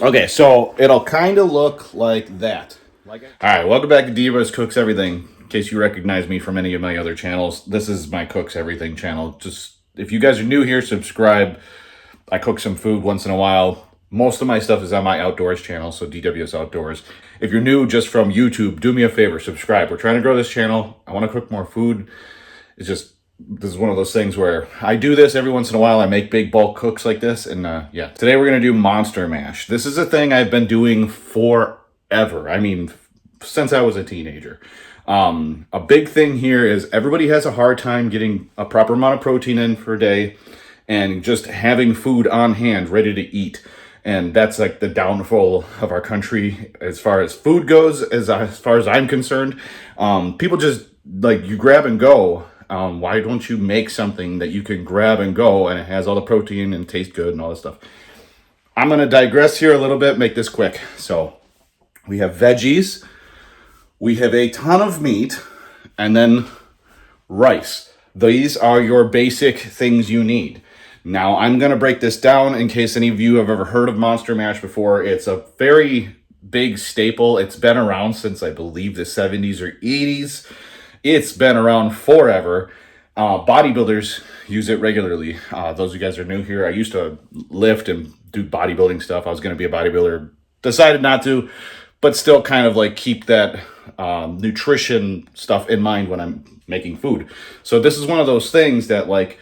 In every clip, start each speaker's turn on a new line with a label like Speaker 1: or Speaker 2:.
Speaker 1: Okay, so it'll kind of look like that. All right, welcome back to Divas Cooks Everything. In case you recognize me from any of my other channels, this is my Cooks Everything channel. Just if you guys are new here, subscribe. I cook some food once in a while. Most of my stuff is on my outdoors channel, so DWS Outdoors. If you're new just from YouTube, do me a favor, subscribe. We're trying to grow this channel. I want to cook more food. It's just, this is one of those things where I do this every once in a while. I make big bulk cooks like this. And yeah, today we're going to do monster mash. This is a thing I've been doing forever. I mean, since I was a teenager. A big thing here is everybody has a hard time getting a proper amount of protein in for a day and just having food on hand ready to eat. And that's like the downfall of our country as far as food goes, as far as I'm concerned. People just, like, you grab and go. Why don't you make something that you can grab and go and it has all the protein and tastes good and all this stuff? I'm going to digress here a little bit, make this quick. So we have veggies, we have a ton of meat, and then rice. These are your basic things you need. Now, I'm going to break this down in case any of you have ever heard of Monster Mash before. It's a very big staple. It's been around since, I believe, the 70s or 80s. It's been around forever. Bodybuilders use it regularly. Those of you guys are new here, I used to lift and do bodybuilding stuff. I was going to be a bodybuilder. Decided not to, but still kind of like keep that nutrition stuff in mind when I'm making food. So this is one of those things that, like,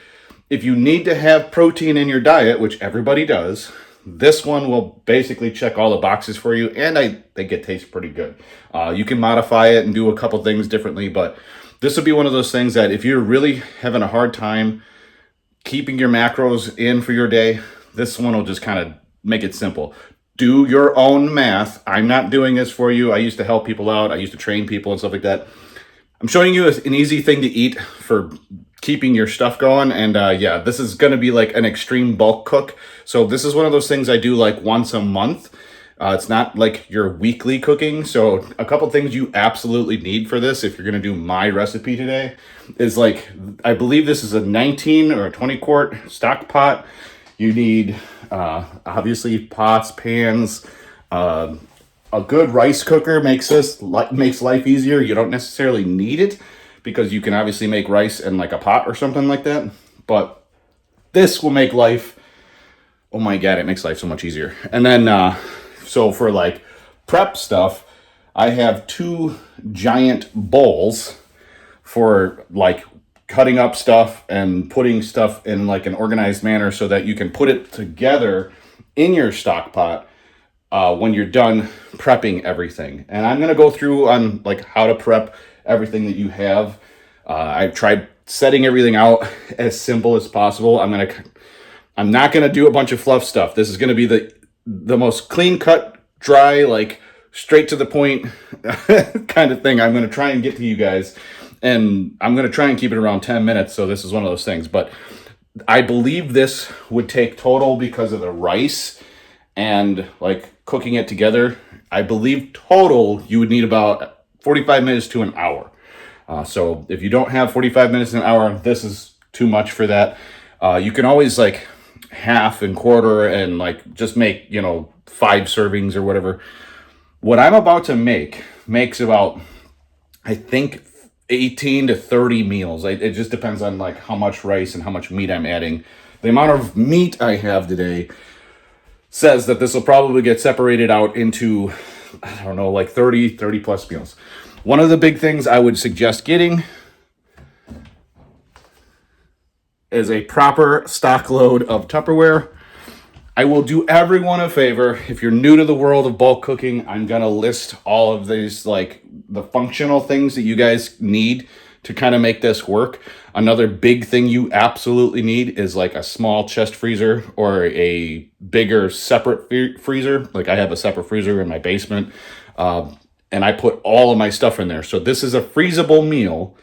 Speaker 1: if you need to have protein in your diet, which everybody does, this one will basically check all the boxes for you, and I think it tastes pretty good. You can modify it and do a couple things differently, but this would be one of those things that if you're really having a hard time keeping your macros in for your day, this one will just kind of make it simple. Do your own math. I'm not doing this for you. I used to help people out. I used to train people and stuff like that. I'm showing you an easy thing to eat for keeping your stuff going. And yeah, this is going to be like an extreme bulk cook. So this is one of those things I do like once a month. It's not like your weekly cooking. So a couple things you absolutely need for this, if you're going to do my recipe today, is like, I believe this is a 19 or a 20 quart stock pot. You need obviously pots, pans, a good rice cooker makes life easier. You don't necessarily need it because you can obviously make rice in like a pot or something like that. But this will make life, oh my God, it makes life so much easier. And then, so for like prep stuff, I have 2 giant bowls for like cutting up stuff and putting stuff in like an organized manner so that you can put it together in your stock pot when you're done prepping everything. And I'm going to go through on like how to prep everything that you have. I've tried setting everything out as simple as possible. I'm not going to do a bunch of fluff stuff. This is going to be the most clean cut, dry, like straight to the point kind of thing I'm going to try and get to you guys. And I'm going to try and keep it around 10 minutes. So this is one of those things, but I believe this would take total, because of the rice and like cooking it together, I believe total you would need about 45 minutes to an hour. So if you don't have 45 minutes an hour, this is too much for that. You can always like half and quarter and like just make, 5 servings or whatever. What I'm about to makes about, I think, 18 to 30 meals. It just depends on like how much rice and how much meat I'm adding. The amount of meat I have today says that this will probably get separated out into, I don't know, like 30 plus meals. One of the big things I would suggest getting is a proper stock load of Tupperware. I will do everyone a favor. If you're new to the world of bulk cooking, I'm going to list all of these, like the functional things that you guys need to kind of make this work. Another big thing you absolutely need is like a small chest freezer or a bigger separate freezer. Like I have a separate freezer in my basement, and I put all of my stuff in there. So this is a freezable meal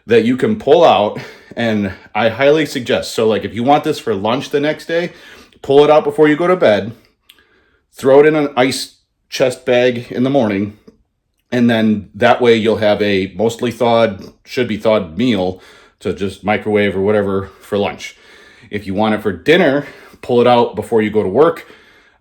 Speaker 1: that you can pull out, and I highly suggest. So like if you want this for lunch the next day, pull it out before you go to bed, throw it in an ice chest bag in the morning, and then that way you'll have a mostly thawed, should be thawed meal to just microwave or whatever for lunch. If you want it for dinner, pull it out before you go to work.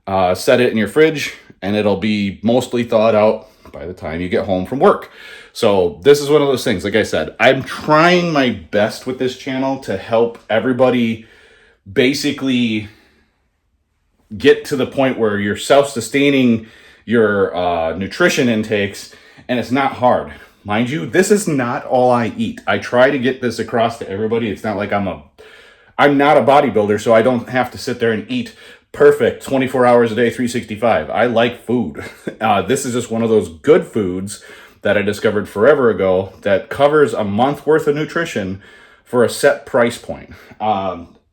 Speaker 1: set it in your fridge, and it'll be mostly thawed out by the time you get home from work. So this is one of those things, like I said, I'm trying my best with this channel to help everybody basically get to the point where you're self-sustaining your nutrition intakes, and it's not hard. Mind you, this is not all I eat. I try to get this across to everybody. It's not like I'm not a bodybuilder, so I don't have to sit there and eat perfect 24 hours a day, 365. I like food. This is just one of those good foods that I discovered forever ago that covers a month worth of nutrition for a set price point.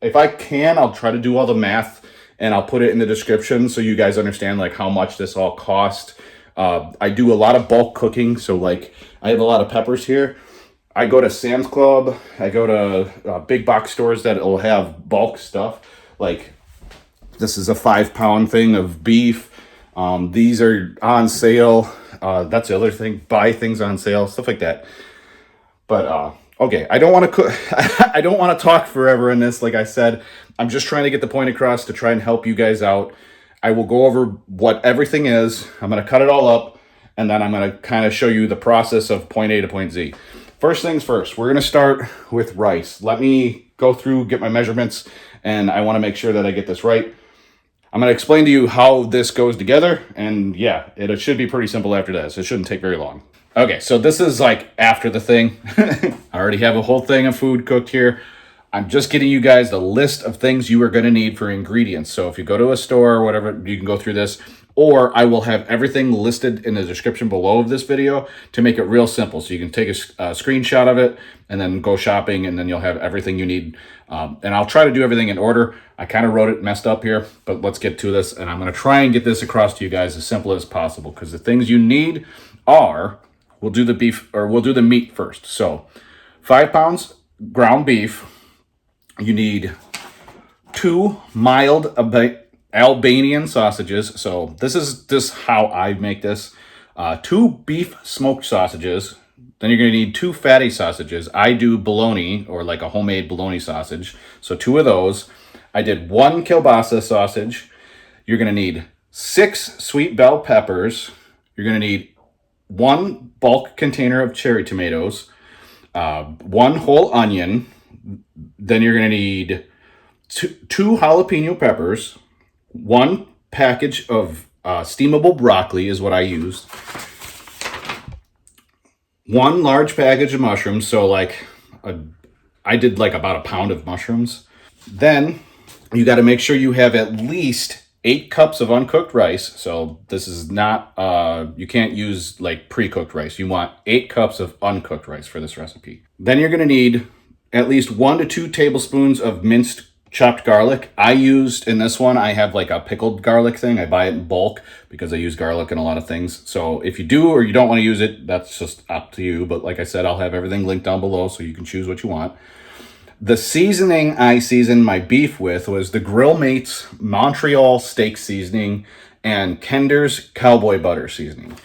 Speaker 1: If I can, I'll try to do all the math and I'll put it in the description so you guys understand like how much this all cost. I do a lot of bulk cooking, so like I have a lot of peppers here. I go to Sam's Club, I go to big box stores that will have bulk stuff. Like this is a 5-pound thing of beef. These are on sale. That's the other thing, buy things on sale, stuff like that. But okay, I don't want to cook. I don't want to talk forever in this. Like I said, I'm just trying to get the point across to try and help you guys out. I will go over what everything is. I'm going to cut it all up, and then I'm going to kind of show you the process of point A to point Z. First things first, we're going to start with rice. Let me go through, get my measurements, and I want to make sure that I get this right. I'm going to explain to you how this goes together, and yeah, it should be pretty simple after this. It shouldn't take very long. Okay, so this is like after the thing. I already have a whole thing of food cooked here. I'm just getting you guys the list of things you are going to need for ingredients. So if you go to a store or whatever, you can go through this. Or I will have everything listed in the description below of this video to make it real simple. So you can take a screenshot of it and then go shopping, and then you'll have everything you need. And I'll try to do everything in order. I kind of wrote it messed up here, but let's get to this. And I'm going to try and get this across to you guys as simple as possible, because the things you need are, we'll do the beef, or we'll do the meat first. So 5 pounds ground beef. You need 2 mild Albanian sausages. So this is just how I make this. 2 beef smoked sausages. Then you're going to need 2 fatty sausages. I do bologna, or like a homemade bologna sausage. So 2 of those. I did 1 kielbasa sausage. You're going to need 6 sweet bell peppers. You're going to need 1 bulk container of cherry tomatoes. 1 whole onion. Then you're going to need 2 jalapeno peppers. 1 package of steamable broccoli is what I used. 1 large package of mushrooms. So like I did like about a pound of mushrooms. Then you got to make sure you have at least 8 cups of uncooked rice. So this is not, you can't use like pre-cooked rice. You want 8 cups of uncooked rice for this recipe. Then you're going to need at least 1 to 2 tablespoons of minced chopped garlic. I used, in this one, I have like a pickled garlic thing. I buy it in bulk because I use garlic in a lot of things. So if you do or you don't want to use it, that's just up to you. But like I said, I'll have everything linked down below so you can choose what you want. The seasoning I seasoned my beef with was the Grill Mates Montreal steak seasoning and Kinder's cowboy butter seasoning.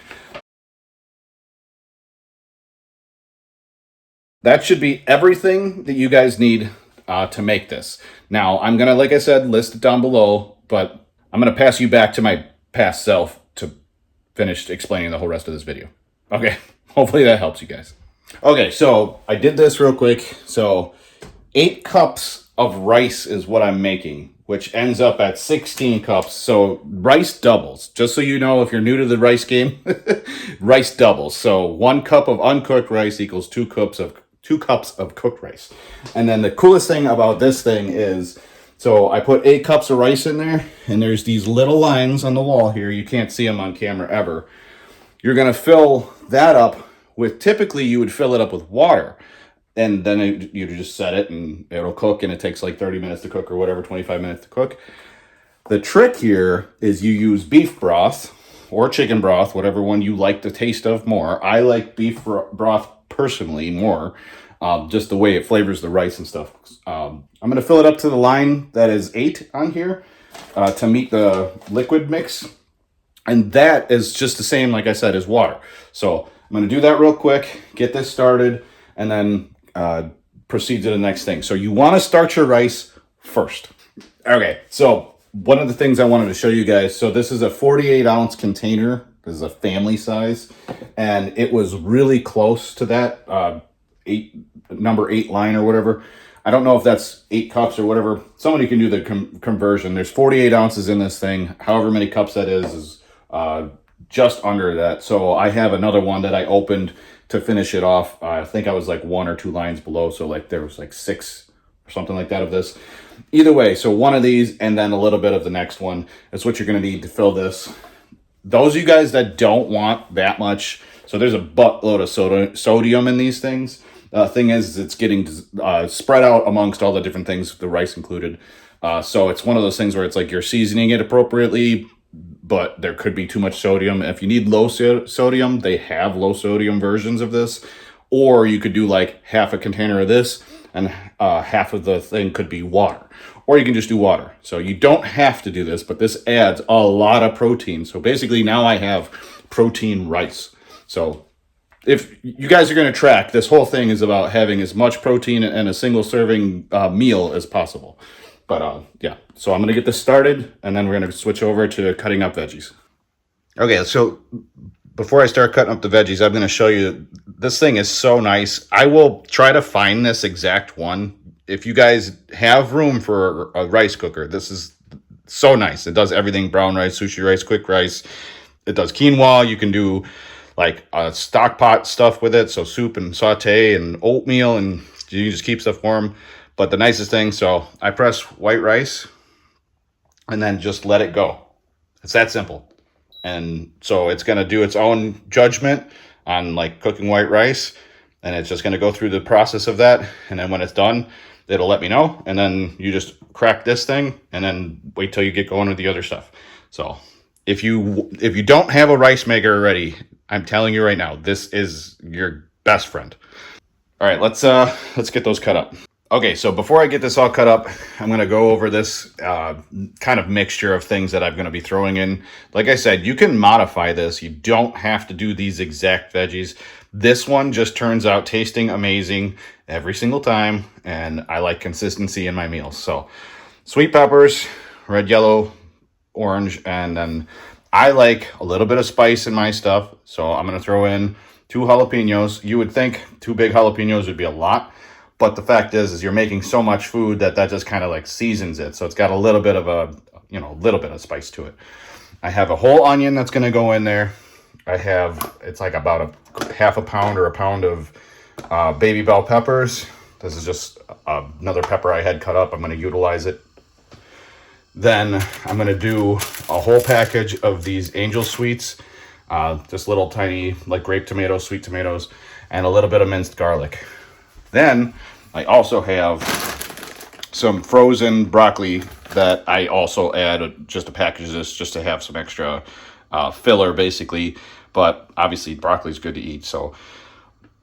Speaker 1: That should be everything that you guys need to make this. Now, I'm going to, like I said, list it down below, but I'm going to pass you back to my past self to finish explaining the whole rest of this video. Okay, hopefully that helps you guys. Okay, so I did this real quick. So 8 cups of rice is what I'm making, which ends up at 16 cups. So rice doubles. Just so you know, if you're new to the rice game, rice doubles. So 1 cup of uncooked rice equals 2 cups of cooked rice. And then the coolest thing about this thing is, so I put 8 cups of rice in there, and there's these little lines on the wall here. You can't see them on camera ever. You're going to fill that up with, typically you would fill it up with water. And then you just set it and it'll cook, and it takes like 30 minutes to cook or whatever, 25 minutes to cook. The trick here is you use beef broth or chicken broth, whatever one you like the taste of more. I like beef broth personally more, just the way it flavors the rice and stuff. I'm going to fill it up to the line that is 8 on here to meet the liquid mix. And that is just the same, like I said, as water. So I'm going to do that real quick, get this started, and then proceed to the next thing. So you want to start your rice first. Okay, so one of the things I wanted to show you guys, so this is a 48-ounce container. This is a family size, and it was really close to that number 8 line or whatever. I don't know if that's 8 cups or whatever. Somebody can do the conversion. There's 48 ounces in this thing. However many cups that is just under that. So I have another one that I opened to finish it off. I think I was like 1 or 2 lines below. So like there was like 6 or something like that of this. Either way, so one of these and then a little bit of the next one. That's what you're going to need to fill this. Those of you guys that don't want that much, so there's a buttload of sodium in these things. Thing is, it's getting spread out amongst all the different things, the rice included. So it's one of those things where it's like you're seasoning it appropriately, but there could be too much sodium. If you need low sodium, they have low sodium versions of this. Or you could do like half a container of this and half of the thing could be water. Or you can just do water. So you don't have to do this, but this adds a lot of protein. So basically now I have protein rice. So if you guys are going to track, this whole thing is about having as much protein in a single serving meal as possible. But yeah, so I'm going to get this started and then we're going to switch over to cutting up veggies. Okay, so before I start cutting up the veggies, I'm going to show you, this thing is so nice. I will try to find this exact one. If you guys have room for a rice cooker, this is so nice. It does everything: brown rice, sushi rice, quick rice. It does quinoa. You can do like stock pot stuff with it, so soup and saute and oatmeal, and you just keep stuff warm. But the nicest thing, so I press white rice and then just let it go. It's that simple. And so it's going to do its own judgment on like cooking white rice, and it's just going to go through the process of that. And then when it's done, it'll let me know, and then you just crack this thing and then wait till you get going with the other stuff. So if you don't have a rice maker already, I'm telling you right now, this is your best friend. All right, let's get those cut up. Okay, so before I get this all cut up, I'm going to go over this kind of mixture of things that I'm going to be throwing in. Like I said, you can modify this. You don't have to do these exact veggies. This one just turns out tasting amazing every single time, and I like consistency in my meals. So sweet peppers, red, yellow, orange, and then I like a little bit of spice in my stuff. So I'm going to throw in 2 jalapenos. You would think 2 big jalapenos would be a lot, but the fact is you're making so much food that just kind of like seasons it. So it's got a little bit of little bit of spice to it. I have a whole onion that's going to go in there. It's like about a half a pound or a pound of baby bell peppers. This is just another pepper I had cut up. I'm going to utilize it. Then I'm going to do a whole package of these angel sweets, just little tiny like grape tomatoes, sweet tomatoes, and a little bit of minced garlic. Then I also have some frozen broccoli that I also add just a package of this just to have some extra filler basically. But obviously broccoli is good to eat, so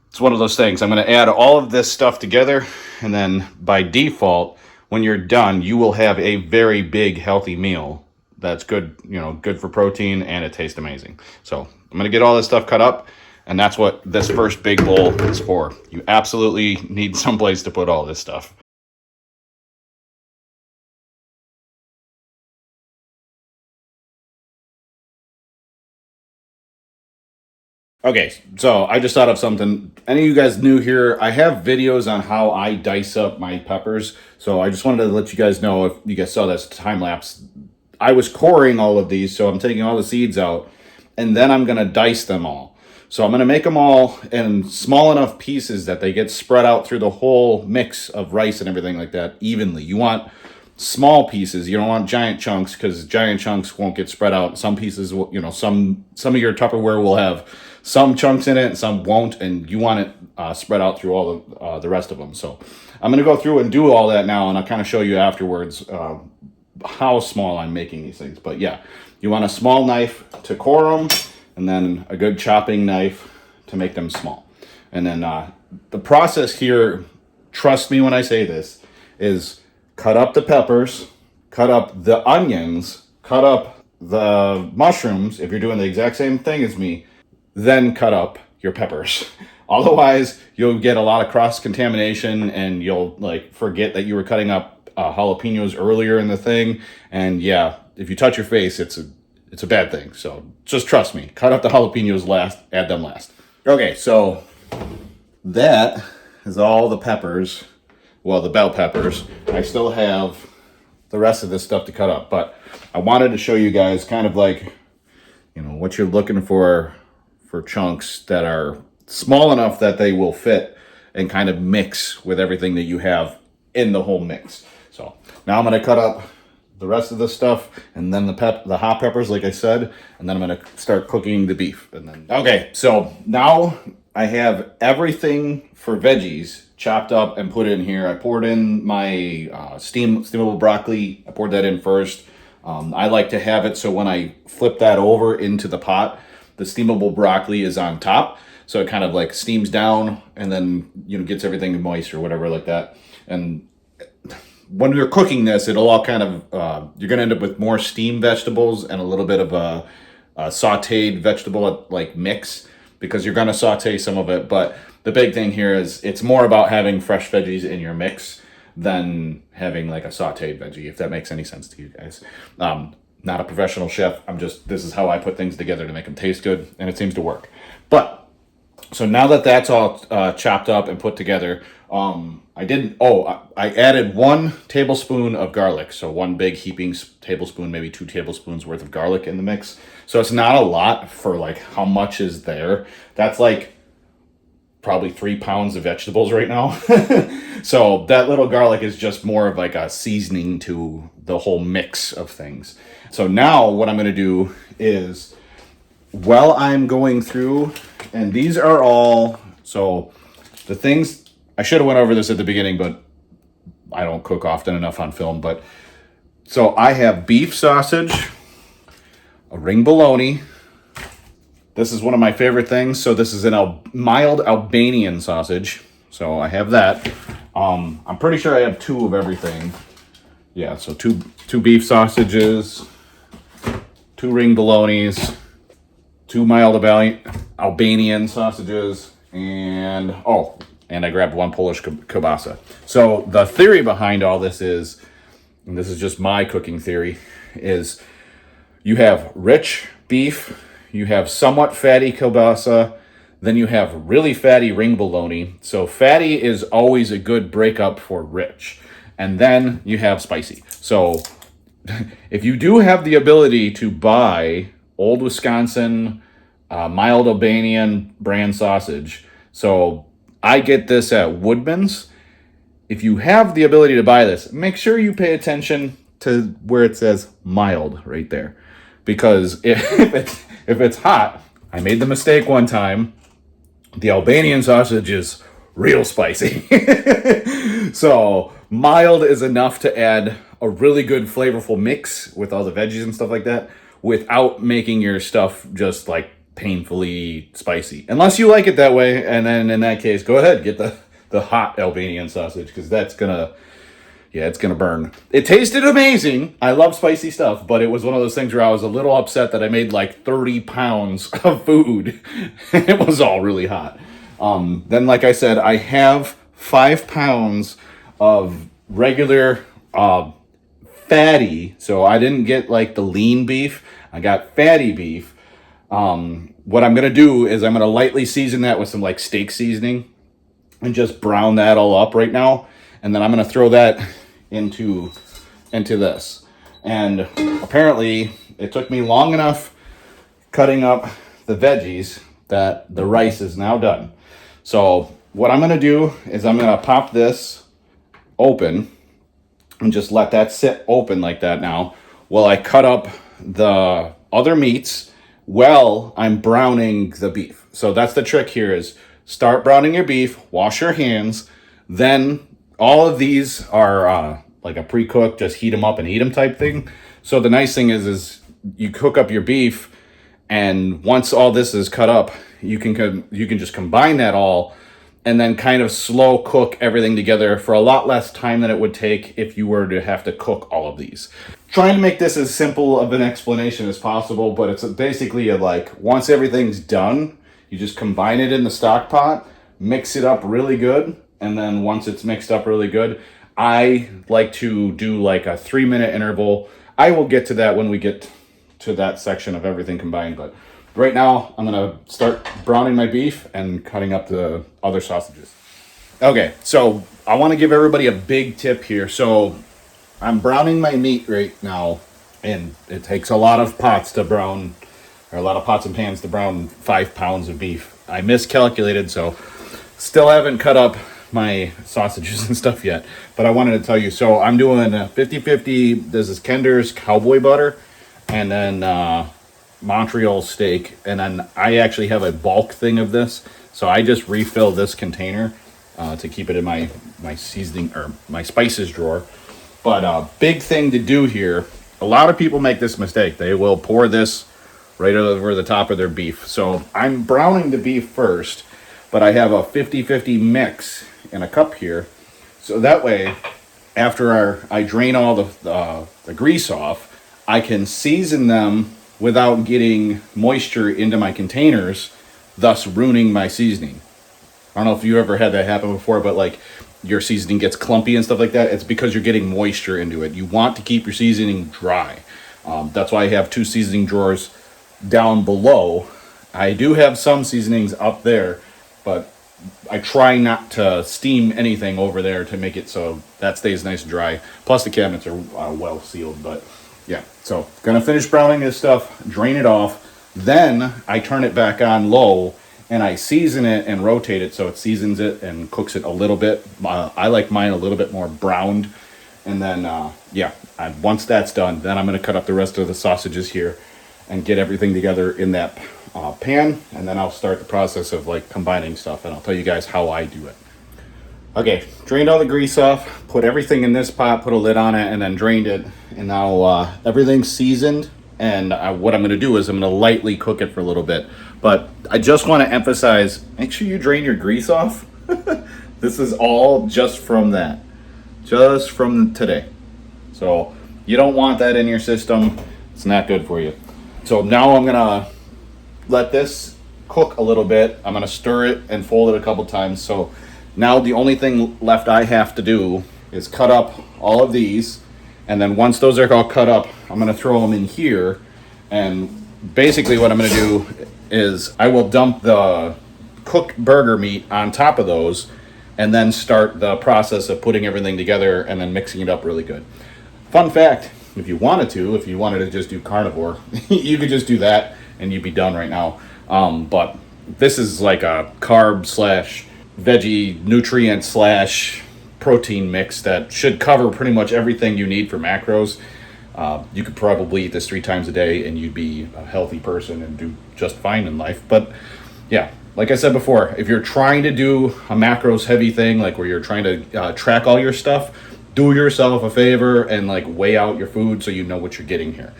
Speaker 1: it's one of those things. I'm going to add all of this stuff together, and then by default, when you're done, you will have a very big, healthy meal that's good, good for protein, and it tastes amazing. So I'm going to get all this stuff cut up, and that's what this first big bowl is for. You absolutely need someplace to put all this stuff. Okay, so I just thought of something. Any of you guys new here, I have videos on how I dice up my peppers. So I just wanted to let you guys know, if you guys saw this time lapse, I was coring all of these. So I'm taking all the seeds out, and then I'm going to dice them all. So I'm going to make them all in small enough pieces that they get spread out through the whole mix of rice and everything like that evenly. You want small pieces. You don't want giant chunks, because giant chunks won't get spread out. Some pieces will, some of your Tupperware will have some chunks in it and some won't, and you want it spread out through all the rest of them. So I'm going to go through and do all that now, and I'll kind of show you afterwards how small I'm making these things. But yeah, you want a small knife to core them, and then a good chopping knife to make them small. And then the process here, trust me when I say this, is cut up the peppers, cut up the onions, cut up the mushrooms, if you're doing the exact same thing as me, then cut up your peppers. Otherwise, you'll get a lot of cross-contamination, and you'll like forget that you were cutting up jalapenos earlier in the thing. And yeah, if you touch your face, it's a bad thing. So just trust me. Cut up the jalapenos last, add them last. Okay, so that is all the peppers. Well, the bell peppers. I still have the rest of this stuff to cut up, but I wanted to show you guys kind of like, you know, what you're looking for chunks that are small enough that they will fit and kind of mix with everything that you have in the whole mix. So now I'm going to cut up the rest of the stuff and then the hot peppers, like I said, and then I'm going to start cooking the beef. And then okay, so now I have everything for veggies chopped up and put in here. I poured in my steamable broccoli. I poured that in first. I like to have it so when I flip that over into the pot, the steamable broccoli is on top. So it kind of like steams down and then, you know, gets everything moist or whatever like that. And when you're cooking this, it'll all kind of, you're going to end up with more steamed vegetables and a little bit of a sauteed vegetable like mix, because you're going to saute some of it. But the big thing here is it's more about having fresh veggies in your mix than having like a sauteed veggie, if that makes any sense to you guys. Not a professional chef. This is how I put things together to make them taste good, and it seems to work. But so now that that's all chopped up and put together, I added 1 tablespoon of garlic. So 1 big heaping tablespoon, maybe 2 tablespoons worth of garlic in the mix. So it's not a lot for like how much is there. That's like probably 3 pounds of vegetables right now. So that little garlic is just more of like a seasoning to the whole mix of things. So now what I'm going to do is, while I'm going through, and these are all, so the things, I should have went over this at the beginning, but I don't cook often enough on film. But so I have beef sausage, a ring bologna. This is one of my favorite things. So this is an mild Albanian sausage. So I have that. I'm pretty sure I have 2 of everything. Yeah, so two beef sausages, 2 ring bolognas, 2 mild Albanian sausages, and I grabbed 1 Polish kielbasa. So the theory behind all this is, and this is just my cooking theory, is you have rich beef, you have somewhat fatty kielbasa, then you have really fatty ring bologna. So fatty is always a good breakup for rich. And then you have spicy. So if you do have the ability to buy Old Wisconsin mild Albanian brand sausage, so I get this at Woodman's. If you have the ability to buy this, make sure you pay attention to where it says mild right there. Because if it's hot, I made the mistake one time. The Albanian sausage is real spicy. So mild is enough to add a really good flavorful mix with all the veggies and stuff like that without making your stuff just like painfully spicy. Unless you like it that way, and then in that case, go ahead, get the hot Albanian sausage, because that's gonna, yeah, it's gonna burn. It tasted amazing. I love spicy stuff, but it was one of those things where I was a little upset that I made like 30 pounds of food. It was all really hot. Then, like I said, I have 5 pounds of regular fatty. So I didn't get like the lean beef. I got fatty beef. What I'm gonna do is I'm gonna lightly season that with some like steak seasoning and just brown that all up right now. And then I'm gonna throw that into this. And apparently it took me long enough cutting up the veggies that the rice is now done. So what I'm gonna do is I'm gonna pop this open and just let that sit open like that now while I cut up the other meats while I'm browning the beef. So that's the trick here, is start browning your beef, wash your hands, then all of these are like a pre-cooked, just heat them up and eat them type thing. So the nice thing is you cook up your beef, and once all this is cut up, you can just combine that all and then kind of slow cook everything together for a lot less time than it would take if you were to have to cook all of these. Trying to make this as simple of an explanation as possible, but it's basically like once everything's done, you just combine it in the stock pot, mix it up really good, and then once it's mixed up really good, I like to do like a 3-minute interval. I will get to that when we get to that section of everything combined, but right now I'm gonna start browning my beef and cutting up the other sausages. Okay, so I want to give everybody a big tip here. So I'm browning my meat right now, and it takes a lot of pots to brown, or a lot of pots and pans to brown 5 pounds of beef. I miscalculated, so still haven't cut up my sausages and stuff yet, but I wanted to tell you. So I'm doing 50-50. This is Kinder's cowboy butter, and then Montreal steak, and then I actually have a bulk thing of this, so I just refill this container to keep it in my seasoning or my spices drawer. But big thing to do here, a lot of people make this mistake. They will pour this right over the top of their beef. So I'm browning the beef first, but I have a 50-50 mix in a cup here. So that way, after I drain all the grease off, I can season them without getting moisture into my containers, thus ruining my seasoning. I don't know if you ever had that happen before, but like your seasoning gets clumpy and stuff like that. It's because you're getting moisture into it. You want to keep your seasoning dry. That's why I have 2 seasoning drawers down below. I do have some seasonings up there, but I try not to steam anything over there to make it so that stays nice and dry. Plus the cabinets are well sealed, but yeah. So gonna finish browning this stuff, drain it off. Then I turn it back on low and I season it and rotate it so it seasons it and cooks it a little bit. I like mine a little bit more browned. And then, once that's done, then I'm going to cut up the rest of the sausages here and get everything together in that pan. And then I'll start the process of like combining stuff, and I'll tell you guys how I do it. Okay, drained all the grease off, put everything in this pot, put a lid on it, and then drained it. And now everything's seasoned. And what I'm going to do is I'm going to lightly cook it for a little bit. But I just want to emphasize, make sure you drain your grease off. This is all just from that. Just from today. So you don't want that in your system. It's not good for you. So now I'm going to let this cook a little bit. I'm going to stir it and fold it a couple times. So now the only thing left I have to do is cut up all of these. And then once those are all cut up, I'm going to throw them in here. And basically what I'm going to do is I will dump the cooked burger meat on top of those and then start the process of putting everything together and then mixing it up really good. Fun fact, if you wanted to just do carnivore, you could just do that and you'd be done right now. But this is like a carb slash veggie nutrient slash protein mix that should cover pretty much everything you need for macros. You could probably eat this 3 times a day and you'd be a healthy person and do just fine in life. But yeah, like I said before, if you're trying to do a macros heavy thing, like where you're trying to track all your stuff, do yourself a favor and like weigh out your food so you know what you're getting here.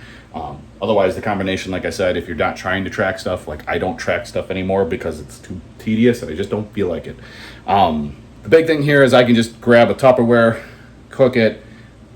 Speaker 1: Otherwise, the combination, like I said, if you're not trying to track stuff, like I don't track stuff anymore because it's too tedious and I just don't feel like it. The big thing here is I can just grab a Tupperware, cook it,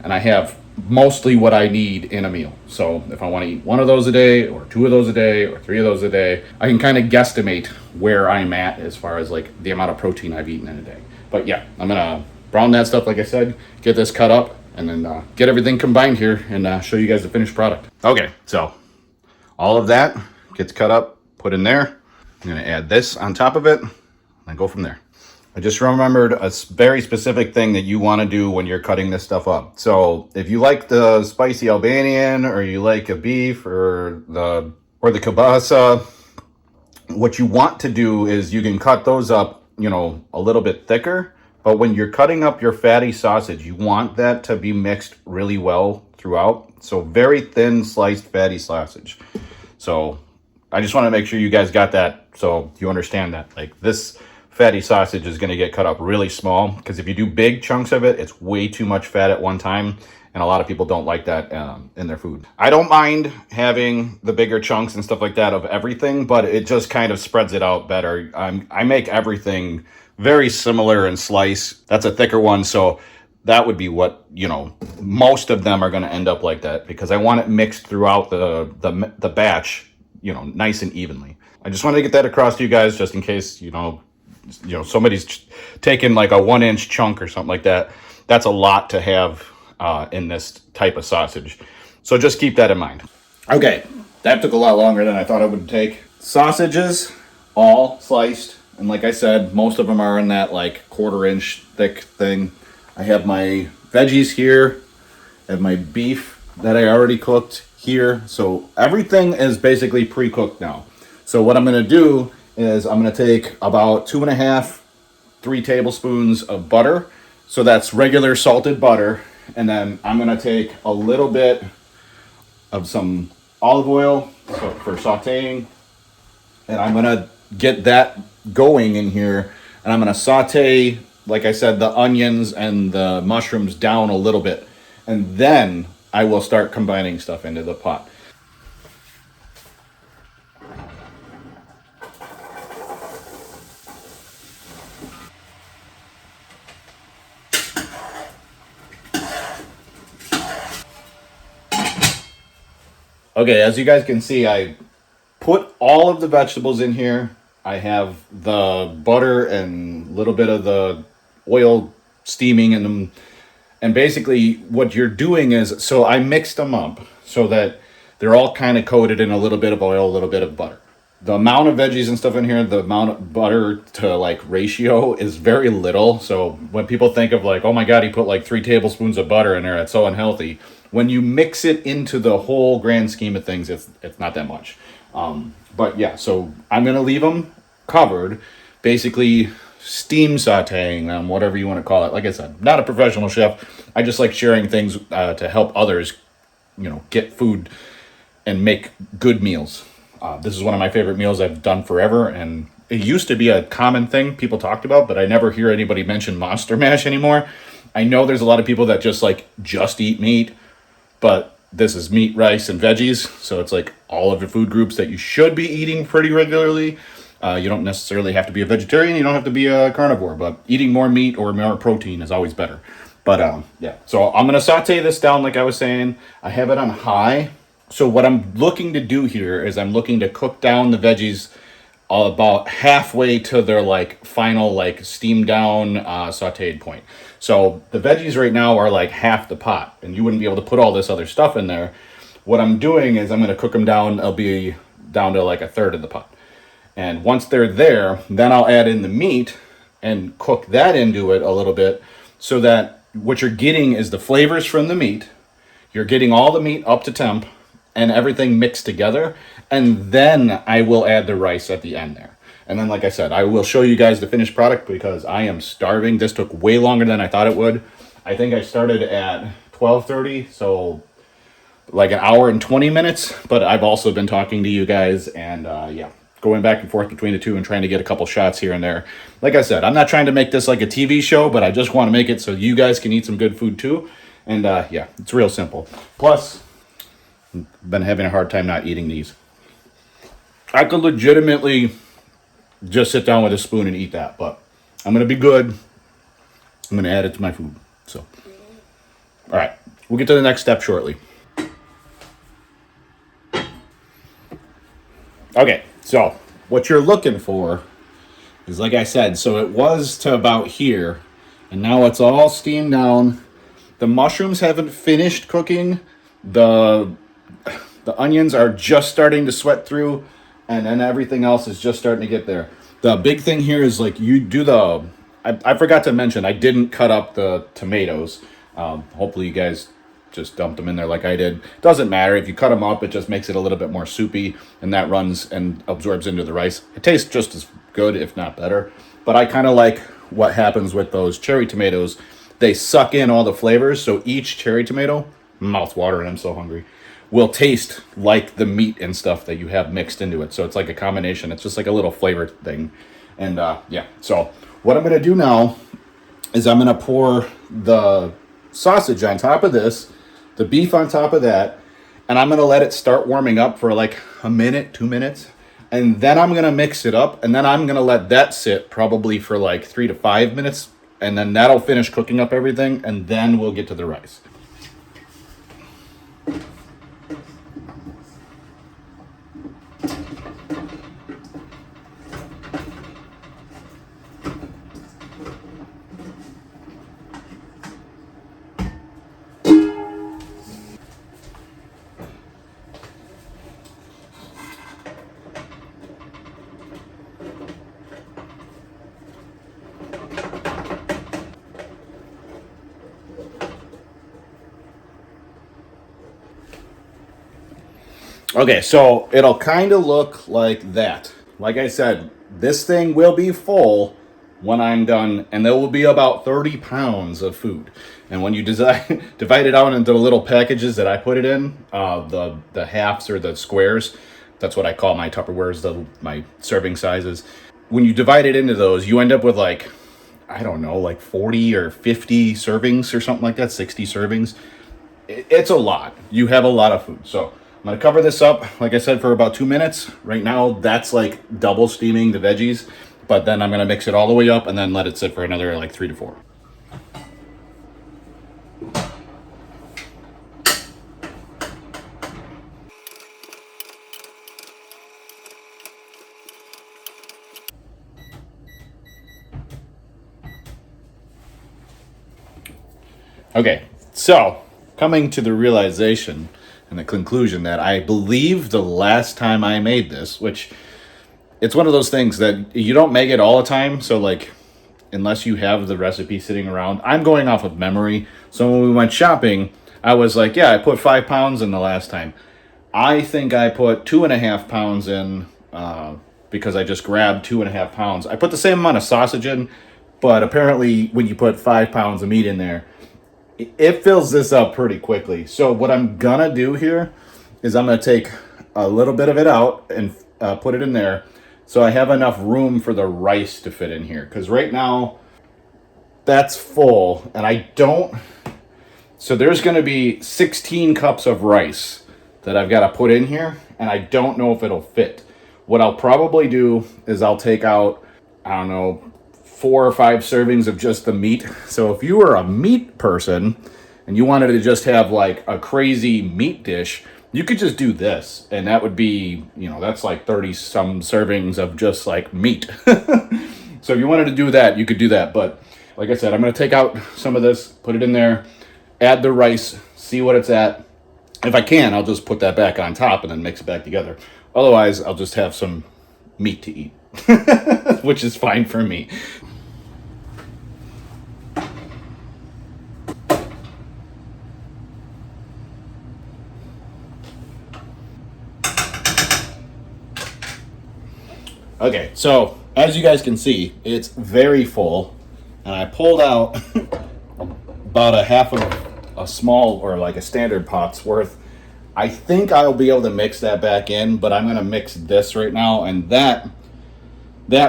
Speaker 1: and I have mostly what I need in a meal. So if I want to eat 1 of those a day or 2 of those a day or 3 of those a day, I can kind of guesstimate where I'm at as far as like the amount of protein I've eaten in a day. But yeah, I'm going to brown that stuff, like I said, get this cut up, and then get everything combined here and show you guys the finished product. Okay, so all of that gets cut up, put in there. I'm going to add this on top of it and go from there. I just remembered a very specific thing that you want to do when you're cutting this stuff up. So if you like the spicy Albanian, or you like a beef, or the kielbasa, what you want to do is you can cut those up, a little bit thicker. But when you're cutting up your fatty sausage, you want that to be mixed really well throughout. So very thin sliced fatty sausage. So I just want to make sure you guys got that so you understand that. Like this fatty sausage is going to get cut up really small, because if you do big chunks of it, it's way too much fat at one time, and a lot of people don't like that in their food. I don't mind having the bigger chunks and stuff like that of everything, but it just kind of spreads it out better. I make everything very similar in slice. That's a thicker one, so that would be what, most of them are going to end up like that, because I want it mixed throughout the batch, nice and evenly. I just wanted to get that across to you guys, just in case, somebody's taking like a 1-inch chunk or something like that. That's a lot to have in this type of sausage. So just keep that in mind. Okay, that took a lot longer than I thought it would take. Sausages, all sliced. And like I said, most of them are in that like 1/4 inch thick thing. I have my veggies here. I have my beef that I already cooked here. So everything is basically pre-cooked now. So what I'm going to do is I'm going to take about 2.5, 3 tablespoons of butter. So that's regular salted butter. And then I'm going to take a little bit of some olive oil for sauteing. And I'm going to get that going in here. And I'm going to saute, like I said, the onions and the mushrooms down a little bit. And then I will start combining stuff into the pot. Okay, as you guys can see, I put all of the vegetables in here. I have the butter and a little bit of the oil steaming in them. And basically what you're doing is, so I mixed them up so that they're all kind of coated in a little bit of oil, a little bit of butter. The amount of veggies and stuff in here, the amount of butter to like ratio is very little. So when people think of like, oh my God, he put like 3 tablespoons of butter in there, that's so unhealthy. When you mix it into the whole grand scheme of things, it's not that much. But yeah, so I'm going to leave them covered, basically steam sauteing them, whatever you want to call it. Like I said, not a professional chef. I just like sharing things to help others, get food and make good meals. This is one of my favorite meals I've done forever, and it used to be a common thing people talked about, but I never hear anybody mention Monster Mash anymore. I know there's a lot of people that just eat meat, but this is meat, rice, and veggies, so it's like all of the food groups that you should be eating pretty regularly. You don't necessarily have to be a vegetarian, you don't have to be a carnivore, but eating more meat or more protein is always better. But yeah, so I'm going to saute this down like I was saying. I have it on high. So what I'm looking to do here is I'm looking to cook down the veggies about halfway to their final steam down sauteed point. So the veggies right now are like half the pot, and you wouldn't be able to put all this other stuff in there. What I'm doing is I'm going to cook them down. I'll be down to like 1/3 of the pot. And once they're there, then I'll add in the meat and cook that into it a little bit, so that what you're getting is the flavors from the meat. You're getting all the meat up to temp and everything mixed together. And then I will add the rice at the end there. And then, like I said, I will show you guys the finished product because I am starving. This took way longer than I thought it would. I think I started at 12:30, so like an hour and 20 minutes. But I've also been talking to you guys and yeah, going back and forth between the two and trying to get a couple shots here and there. Like I said, I'm not trying to make this like a TV show, but I just want to make it so you guys can eat some good food too. And yeah, it's real simple. Plus, I've been having a hard time not eating these. I could legitimately just sit down with a spoon and eat that, but I'm going to be good. I'm going to add it to my food. So, all right, we'll get to the next step shortly. Okay, so what you're looking for is, like I said, so it was to about here, and now it's all steamed down. The mushrooms haven't finished cooking. The onions are just starting to sweat through, and then everything else is just starting to get there. The big thing here is you do I forgot to mention, I didn't cut up the tomatoes. Hopefully you guys just dumped them in there like I did. Doesn't matter. If you cut them up, it just makes it a little bit more soupy, and that runs and absorbs into the rice. It tastes just as good, if not better. But I kind of like what happens with those cherry tomatoes. They suck in all the flavors, so each cherry tomato, mouth watering, I'm so hungry, will taste like the meat and stuff that you have mixed into it. So it's like a combination. It's just like a little flavor thing. And yeah, so what I'm going to do now is I'm going to pour the sausage on top of this, the beef on top of that, and I'm going to let it start warming up for like a minute, 2 minutes. And then I'm going to mix it up, and then I'm going to let that sit probably for like 3 to 5 minutes. And then that'll finish cooking up everything, and then we'll get to the rice. Okay, so it'll kind of look like that. Like I said, this thing will be full when I'm done, and there will be about 30 pounds of food. And when you divide it out into the little packages that I put it in, the halves or the squares, that's what I call my Tupperwares, my serving sizes. When you divide it into those, you end up with like, I don't know, like 40 or 50 servings or something like that, 60 servings. It's a lot. You have a lot of food. So I'm going to cover this up, like I said, for about 2 minutes. Right now, that's like double steaming the veggies. But then I'm going to mix it all the way up and then let it sit for another like 3 to 4. Okay, so coming to the realization and the conclusion that I believe the last time I made this, which it's one of those things that you don't make it all the time. So like, unless you have the recipe sitting around, I'm going off of memory. So when we went shopping, I was like, yeah, I put 5 pounds in the last time. I think I put 2.5 pounds in because I just grabbed 2.5 pounds. I put the same amount of sausage in, but apparently when you put 5 pounds of meat in there, it fills this up pretty quickly. So what I'm gonna do here is I'm gonna take a little bit of it out and put it in there so I have enough room for the rice to fit in here. Because right now that's full and I don't. So there's gonna be 16 cups of rice that I've got to put in here, and I don't know if it'll fit. What I'll probably do is I'll take out, I don't know, 4 or 5 servings of just the meat. So if you were a meat person and you wanted to just have like a crazy meat dish, you could just do this, and that would be, that's like 30 some servings of just like meat. So if you wanted to do that, you could do that. But like I said, I'm going to take out some of this, put it in there, add the rice, see what it's at. If I can, I'll just put that back on top and then mix it back together. Otherwise, I'll just have some meat to eat, which is fine for me. Okay, so as you guys can see, it's very full, and I pulled out about a half of a small or like a standard pot's worth. I think I'll be able to mix that back in, but I'm going to mix this right now, and that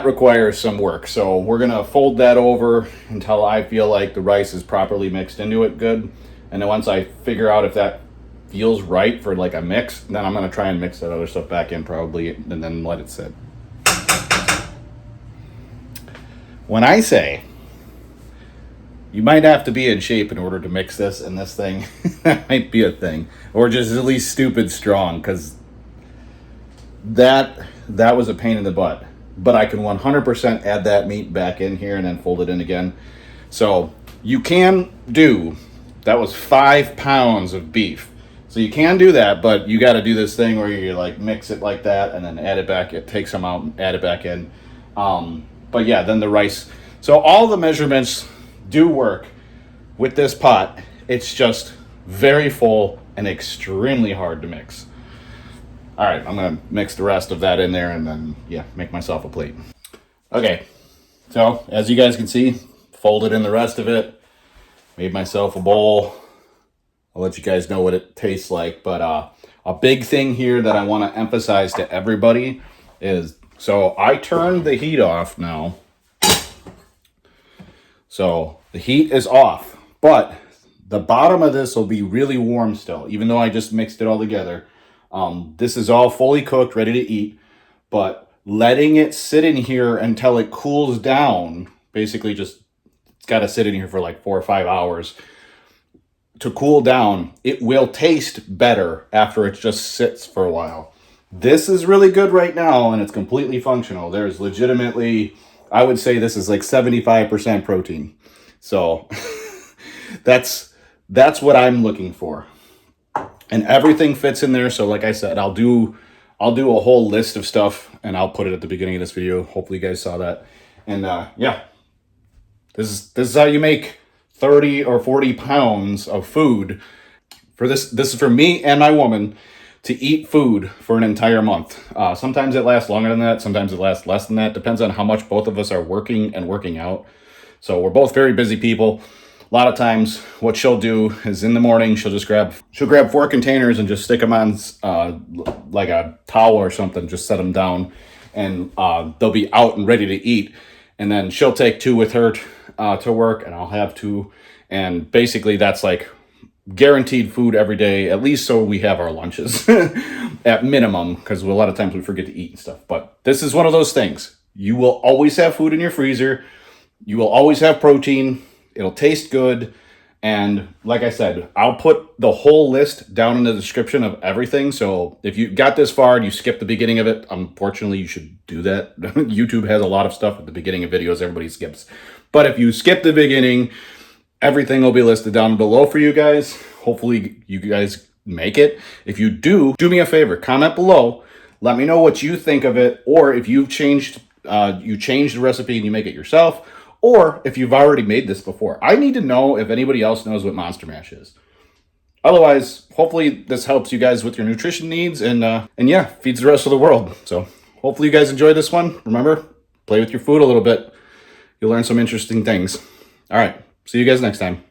Speaker 1: requires some work. So we're going to fold that over until I feel like the rice is properly mixed into it good. And then once I figure out if that feels right for like a mix, then I'm going to try and mix that other stuff back in probably, and then let it sit. When I say you might have to be in shape in order to mix this and this thing, that might be a thing. Or just at least stupid strong, because that was a pain in the butt. But I can 100% add that meat back in here and then fold it in again. So you can do, that was 5 pounds of beef. So you can do that, but you got to do this thing where you like mix it like that and then add it back, take some out and add it back in. But yeah, then the rice. So all the measurements do work with this pot. It's just very full and extremely hard to mix. All right, I'm gonna mix the rest of that in there and then, yeah, make myself a plate. Okay, so as you guys can see, folded in the rest of it, made myself a bowl. I'll let you guys know what it tastes like. But a big thing here that I want to emphasize to everybody is, so I turned the heat off now. So the heat is off, but the bottom of this will be really warm still, even though I just mixed it all together. This is all fully cooked, ready to eat, but letting it sit in here until it cools down, basically just, it's got to sit in here for like 4 or 5 hours to cool down. It will taste better after it just sits for a while. This is really good right now, and it's completely functional. There's legitimately, I would say this is like 75% protein. So that's what I'm looking for. And everything fits in there. So like I said, I'll do a whole list of stuff and I'll put it at the beginning of this video. Hopefully you guys saw that. And yeah, this is how you make 30 or 40 pounds of food. For this is for me and my woman to eat food for an entire month. Sometimes it lasts longer than that. Sometimes it lasts less than that. Depends on how much both of us are working and working out. So we're both very busy people. A lot of times what she'll do is in the morning, she'll grab 4 containers and just stick them on like a towel or something, just set them down, and they'll be out and ready to eat. And then she'll take 2 with her to work, and I'll have 2. And basically that's like guaranteed food every day, at least so we have our lunches at minimum, because a lot of times we forget to eat and stuff. But this is one of those things. You will always have food in your freezer. You will always have protein. It'll taste good. And like I said, I'll put the whole list down in the description of everything. So if you got this far and you skipped the beginning of it, unfortunately, you should do that. YouTube has a lot of stuff at the beginning of videos everybody skips. But if you skip the beginning, everything will be listed down below for you guys. Hopefully you guys make it. If you do me a favor, comment below. Let me know what you think of it, or if you've changed the recipe and you make it yourself, or if you've already made this before. I need to know if anybody else knows what Monster Mash is. Otherwise, hopefully this helps you guys with your nutrition needs, and yeah, feeds the rest of the world. So hopefully you guys enjoy this one. Remember, play with your food a little bit. You'll learn some interesting things. All right, see you guys next time.